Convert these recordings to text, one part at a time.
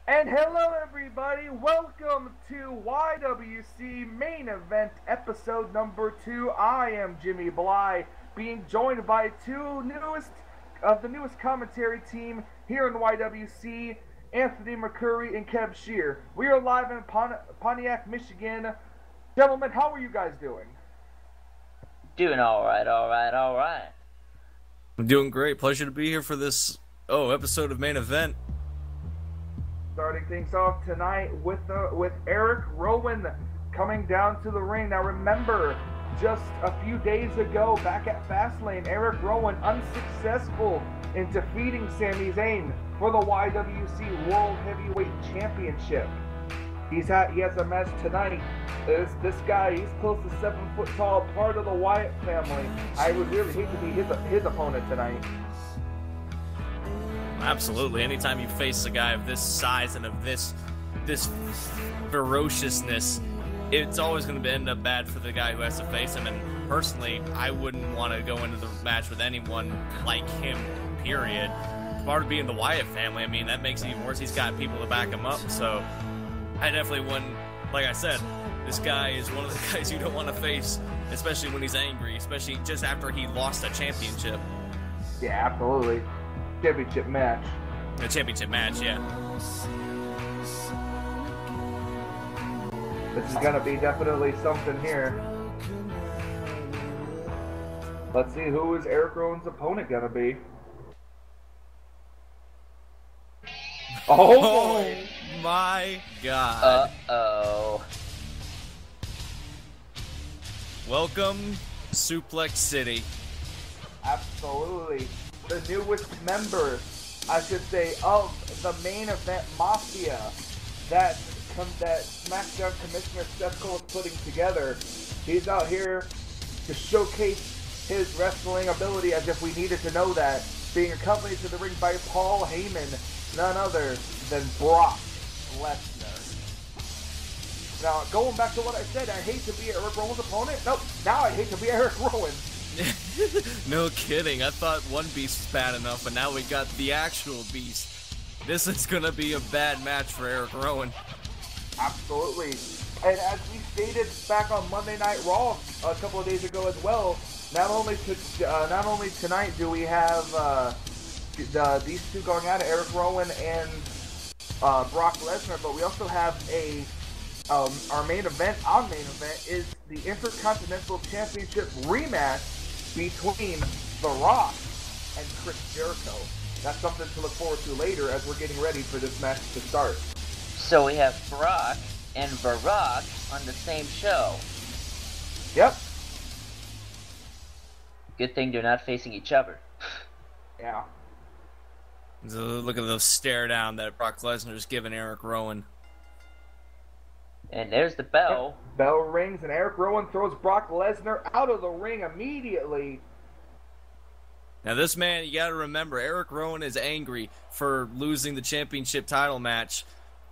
And hello everybody, welcome to y.W.c Main Event episode number 2. I am Jimmy Bly, being joined by the newest commentary team here in y.W.c, Anthony McCurry and Kev Shear. We are live in Pontiac, Michigan. Gentlemen, how are you guys doing? Doing all right. I'm doing great. Pleasure to be here for this episode of Main Event. Starting things off tonight with Eric Rowan coming down to the ring. Now remember, just a few days ago, back at Fastlane, Eric Rowan unsuccessful in defeating Sami Zayn for the y.W.c World Heavyweight Championship. He has a match tonight. This guy, he's close to 7 foot tall, part of the Wyatt family. I would really hate to be his opponent tonight. Absolutely. Anytime you face a guy of this size and of this ferociousness, it's always going to end up bad for the guy who has to face him. And personally, I wouldn't want to go into the match with anyone like him, period. Part of being the Wyatt family, I mean, that makes it even worse. He's got people to back him up, so I definitely wouldn't. Like I said, this guy is one of the guys you don't want to face, especially when he's angry, especially just after he lost a championship. Yeah, absolutely. Championship match. A championship match, yeah. This is gonna be definitely something here. Let's see, who is Eric Rowan's opponent gonna be? Oh boy! My God. Uh-oh. Welcome, Suplex City. Absolutely. The newest member, I should say, of the Main Event Mafia that SmackDown Commissioner Seth Cole is putting together. He's out here to showcase his wrestling ability as if we needed to know that, being accompanied to the ring by Paul Heyman, none other than Brock Lesnar. Now, going back to what I said, I hate to be Eric Rowan's opponent. Nope, now I hate to be Eric Rowan. No kidding. I thought one beast was bad enough, but now we got the actual beast. This is going to be a bad match for Eric Rowan. Absolutely. And as we stated back on Monday Night Raw a couple of days ago as well, not only tonight do we have these two going at it, Eric Rowan and Brock Lesnar, but we also have our main event is the Intercontinental Championship rematch between The Rock and Chris Jericho. That's something to look forward to later as we're getting ready for this match to start. So we have Brock and Barack on the same show. Yep. Good thing they're not facing each other. Yeah. So look at the stare down that Brock Lesnar's giving Eric Rowan. And there's the bell. Yep. Bell rings and Eric Rowan throws Brock Lesnar out of the ring immediately. Now this man, you gotta remember, Eric Rowan is angry for losing the championship title match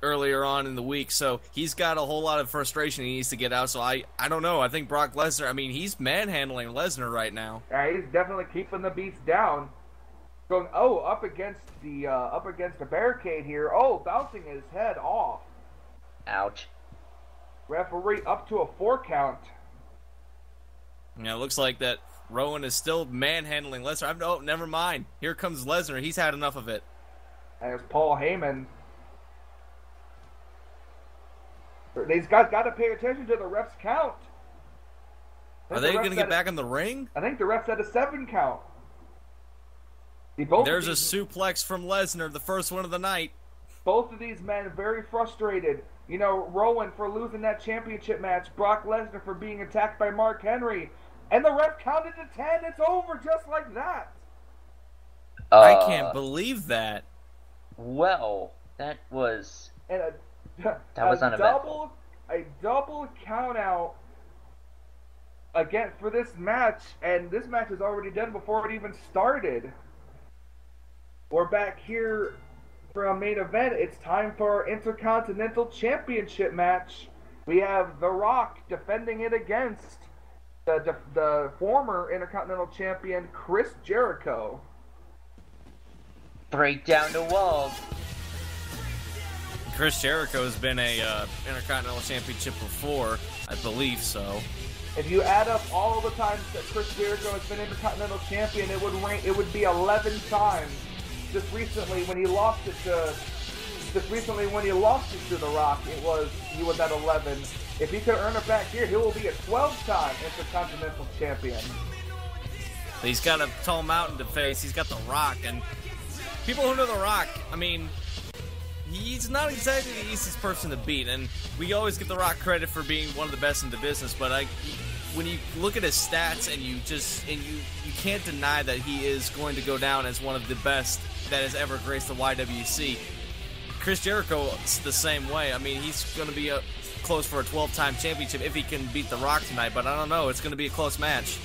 earlier on in the week, so he's got a whole lot of frustration he needs to get out. So I don't know. I think Brock Lesnar, I mean, he's manhandling Lesnar right now. Yeah, he's definitely keeping the beast down. Going up against the barricade here. Oh, bouncing his head off. Ouch. Referee up to a 4 count. Yeah, it looks like that Rowan is still manhandling Lesnar. Oh, never mind. Here comes Lesnar. He's had enough of it. There's Paul Heyman. These guys got to pay attention to the ref's count. Are they going to get back in the ring? I think the ref said a 7 count. There's a suplex from Lesnar, the first one of the night. Both of these men very frustrated. You know, Rowan for losing that championship match, Brock Lesnar for being attacked by Mark Henry, and the ref counted to 10. It's over just like that. I can't believe that. Well, that was uneventful. A double count out again for this match, and this match is already done before it even started. We're back here for a main event. It's time for our Intercontinental Championship match. We have The Rock defending it against the former Intercontinental Champion Chris Jericho. Break down the walls. Chris Jericho has been a Intercontinental Championship before, I believe so. If you add up all the times that Chris Jericho has been Intercontinental Champion, it would be 11 times. Just recently when he lost it to The Rock, he was at 11. If he could earn it back here, he will be a 12-time Intercontinental Champion. He's got a tall mountain to face. He's got The Rock, and people who know The Rock, I mean, he's not exactly the easiest person to beat, and we always give The Rock credit for being one of the best in the business, but when you look at his stats and you can't deny that he is going to go down as one of the best that has ever graced the y.W.c. Chris Jericho is the same way. I mean, he's going to be close for a 12-time championship if he can beat The Rock tonight, but I don't know. It's going to be a close match.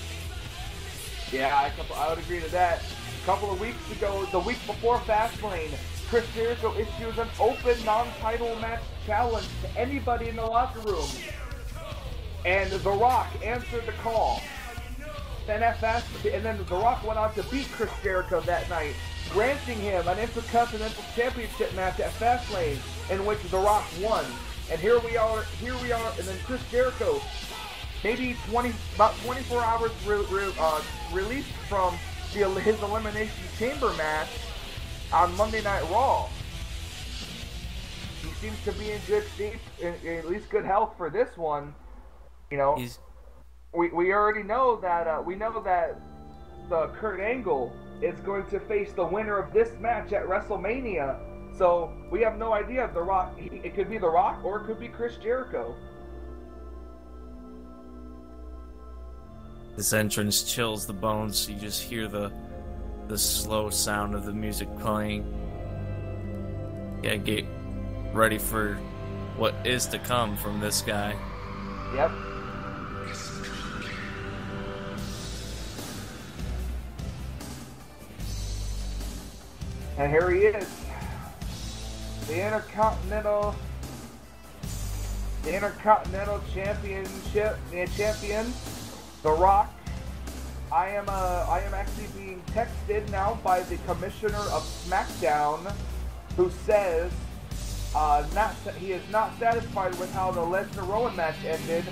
Yeah, I would agree to that. A couple of weeks ago, the week before Fastlane, Chris Jericho issues an open non-title match challenge to anybody in the locker room. And The Rock answered the call. And then The Rock went on to beat Chris Jericho that night, granting him an Intercontinental Championship match at Fastlane, in which The Rock won. And here we are, and then Chris Jericho, maybe about 24 hours released from his Elimination Chamber match on Monday Night Raw. He seems to be in good shape, in at least good health for this one. You know, we already know that the Kurt Angle is going to face the winner of this match at WrestleMania. So we have no idea if The Rock. It could be The Rock or it could be Chris Jericho. This entrance chills the bones. You just hear the slow sound of the music playing. Yeah, get ready for what is to come from this guy. Yep. And here he is, the Intercontinental champion, The Rock. I am actually being texted now by the commissioner of SmackDown, who says he is not satisfied with how the Lesnar-Rowan match ended.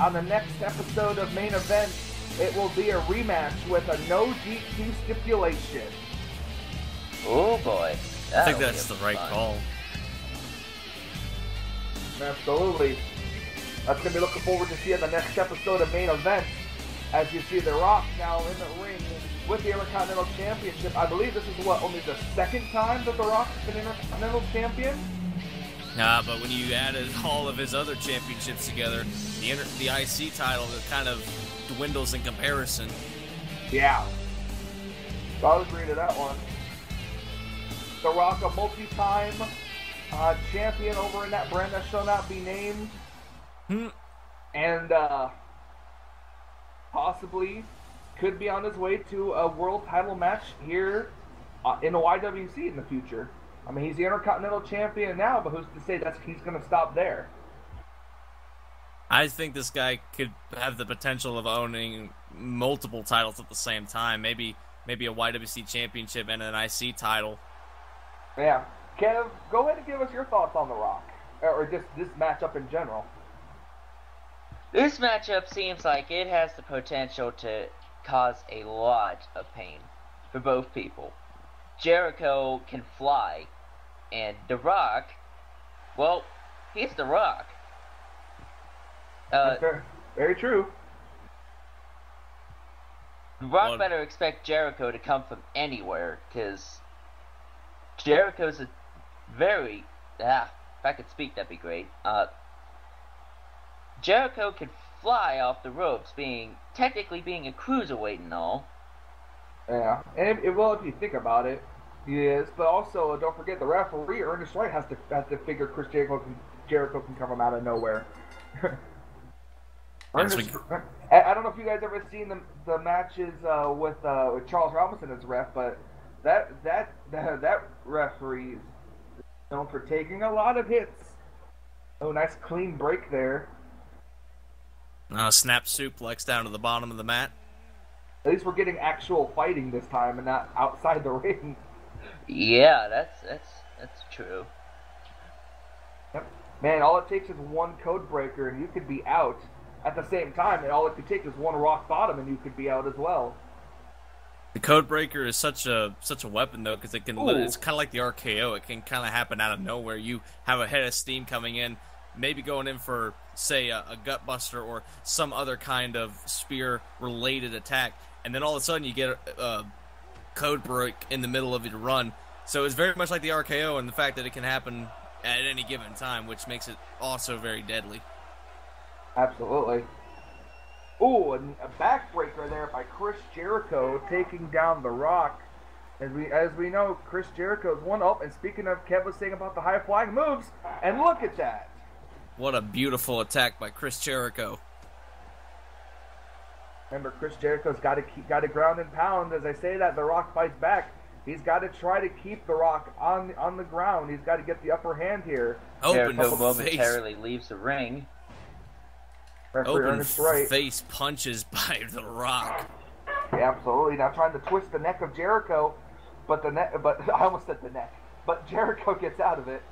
On the next episode of Main Event, it will be a rematch with a no DQ stipulation. Oh boy. I think that's the right call. Absolutely. That's going to be looking forward to seeing the next episode of Main Event, as you see The Rock now in the ring with the Intercontinental Championship. I believe this is only the second time that The Rock's been Intercontinental Champion? Nah, but when you added all of his other championships together, the IC title kind of dwindles in comparison. Yeah. I'll agree to that one. The Rock, a multi-time champion over in that brand that shall not be named. And possibly could be on his way to a world title match here in the y.W.c. in the future. I mean, he's the Intercontinental Champion now, but who's to say he's going to stop there? I think this guy could have the potential of owning multiple titles at the same time. Maybe a y.W.c. championship and an IC title. Yeah. Kev, go ahead and give us your thoughts on The Rock, or just this matchup in general. This matchup seems like it has the potential to cause a lot of pain for both people. Jericho can fly, and The Rock, well, he's The Rock. Very true. The Rock better expect Jericho to come from anywhere, because Jericho's a very... if I could speak, that'd be great. Jericho can fly off the ropes, technically being a cruiserweight and all. Yeah, and if you think about it, he is. But also, don't forget the referee, Ernest Wright, has to figure Chris Jericho can come from out of nowhere. I don't know if you guys ever seen the matches with Charles Robinson as ref, but that referee is known for taking a lot of hits. Oh, nice clean break there. Snap suplex down to the bottom of the mat. At least we're getting actual fighting this time and not outside the ring. Yeah, that's true. Man, all it takes is one code breaker and you could be out at the same time, and all it could take is one rock bottom and you could be out as well. The code breaker is such a weapon though, because it can. It's kind of like the RKO. It can kind of happen out of nowhere. You have a head of steam coming in, maybe going in for, say, a gut buster or some other kind of spear related attack, and then all of a sudden you get a code break in the middle of your run. So it's very much like the RKO, and the fact that it can happen at any given time, which makes it also very deadly. Absolutely. Ooh, and a backbreaker there by Chris Jericho taking down The Rock. As we know, Chris Jericho's one up. And speaking of, Kev was saying about the high flying moves, and look at that. What a beautiful attack by Chris Jericho. Remember, Chris Jericho's got to ground and pound. As I say that, The Rock fights back. He's got to try to keep The Rock on the ground. He's got to get the upper hand here. Jericho momentarily leaves the ring. Open face punches by The Rock. Yeah, absolutely. Now trying to twist the neck of Jericho, but I almost said the neck. But Jericho gets out of it.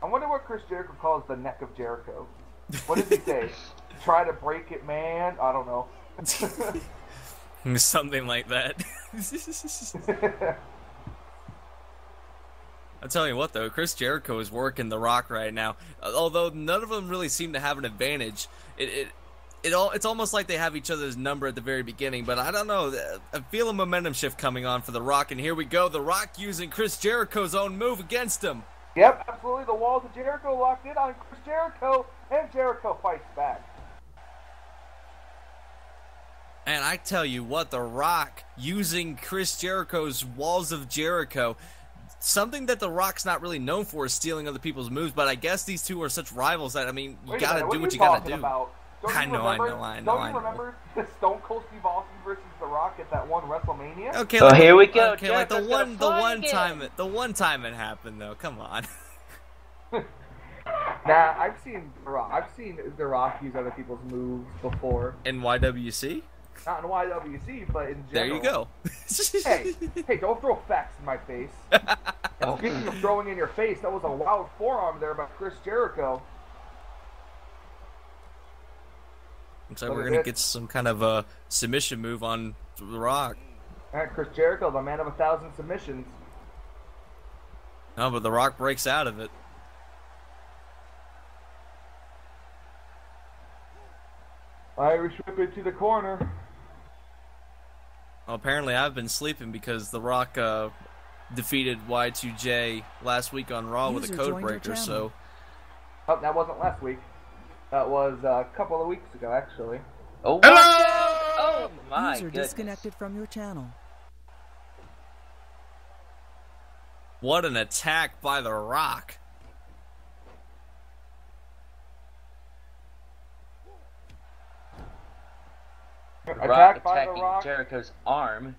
I wonder what Chris Jericho calls the neck of Jericho. What does he say? Try to break it, man? I don't know. Something like that. I'll tell you what, though, Chris Jericho is working The Rock right now. Although none of them really seem to have an advantage. It's almost like they have each other's number at the very beginning, but I don't know. I feel a momentum shift coming on for The Rock, and here we go. The Rock using Chris Jericho's own move against him. Yep, absolutely. The walls of Jericho locked in on Chris Jericho, and Jericho fights back. And I tell you what, The Rock using Chris Jericho's walls of Jericho. Something that The Rock's not really known for is stealing other people's moves, but I guess these two are such rivals that, I mean, you gotta do what you gotta do. I know. Don't you remember the Stone Cold Steve Austin versus The Rock at that one WrestleMania? Okay, so here we go. Okay, like the one time it happened though. Come on. Nah, I've seen The Rock use other people's moves before. In y.W.c? Not in y.W.c, but in general. There you go. hey, don't throw facts in my face. And speaking of throwing in your face, that was a loud forearm there by Chris Jericho. Looks like we're going to get some kind of a submission move on The Rock. All right, Chris Jericho, the man of 1,000 submissions. No, but The Rock breaks out of it. Irish whip it to the corner. Well, apparently I've been sleeping because The Rock defeated y.W.c last week on Raw with a code breaker, so... Oh, that wasn't last week. That was a couple of weeks ago, actually. Oh, hello! Oh, my User disconnected from your channel. What an attack by The Rock. Rock attacking Jericho's arm.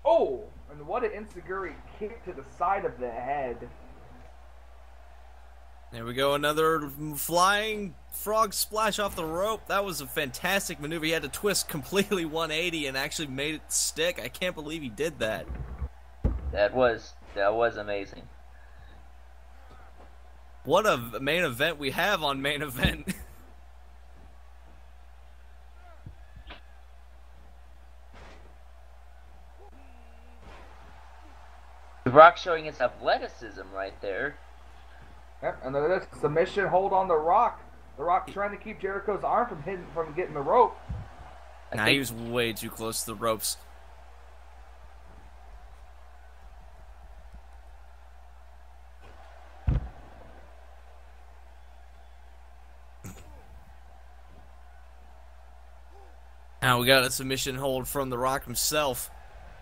Oh, and what an enziguri kick to the side of the head. There we go, another flying frog splash off the rope. That was a fantastic maneuver. He had to twist completely 180 and actually made it stick. I can't believe he did that. That was amazing. What a main event we have on main event. The Rock showing his athleticism right there. Yep, and there's a submission hold on The Rock. The Rock trying to keep Jericho's arm from getting the rope. Nah, he was way too close to the ropes. Now we got a submission hold from The Rock himself,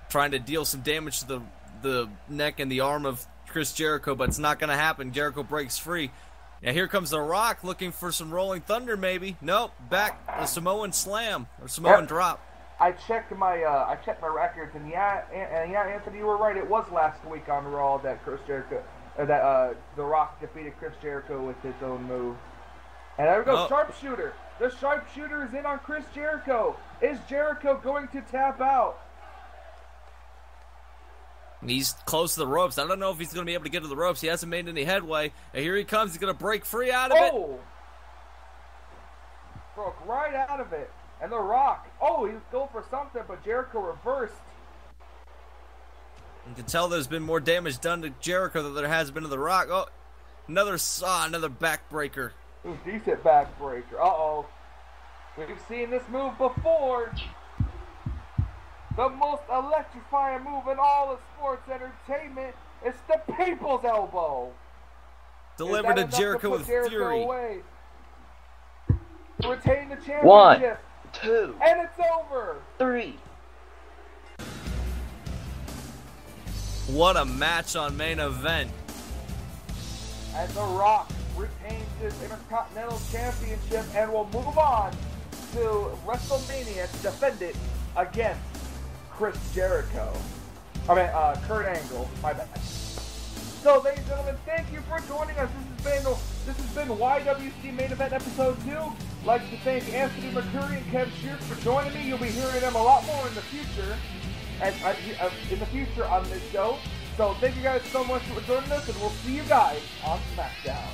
trying to deal some damage to the neck and the arm of Chris Jericho, but it's not going to happen. Jericho breaks free. Now here comes The Rock looking for some Rolling Thunder, maybe. Nope, back the Samoan Slam or Samoan Drop. I checked my records, and yeah, Anthony, you were right. It was last week on Raw that The Rock defeated Chris Jericho with his own move. And there we go, Sharpshooter. The Sharpshooter is in on Chris Jericho. Is Jericho going to tap out? He's close to the ropes. I don't know if he's going to be able to get to the ropes. He hasn't made any headway. And here he comes. He's going to break free out of it. Broke right out of it. And The Rock. Oh, he was going for something, but Jericho reversed. You can tell there's been more damage done to Jericho than there has been to The Rock. Oh, another backbreaker. Ooh, decent backbreaker. Uh-oh. We've seen this move before. The most electrifying move in all of sports entertainment is the People's Elbow. Delivered to Jericho with fury. Away? To retain the championship. 1, 2, and it's over. 3. What a match on Main Event. And The Rock retains his Intercontinental Championship and will move on to WrestleMania to defend it against Chris Jericho. Kurt Angle. My bad. So, ladies and gentlemen, thank you for joining us. This has been y.W.c Main Event Episode 2. I'd like to thank Anthony McCurry and Kev Shears for joining me. You'll be hearing them a lot more in the future. On this show. So thank you guys so much for joining us, and we'll see you guys on SmackDown.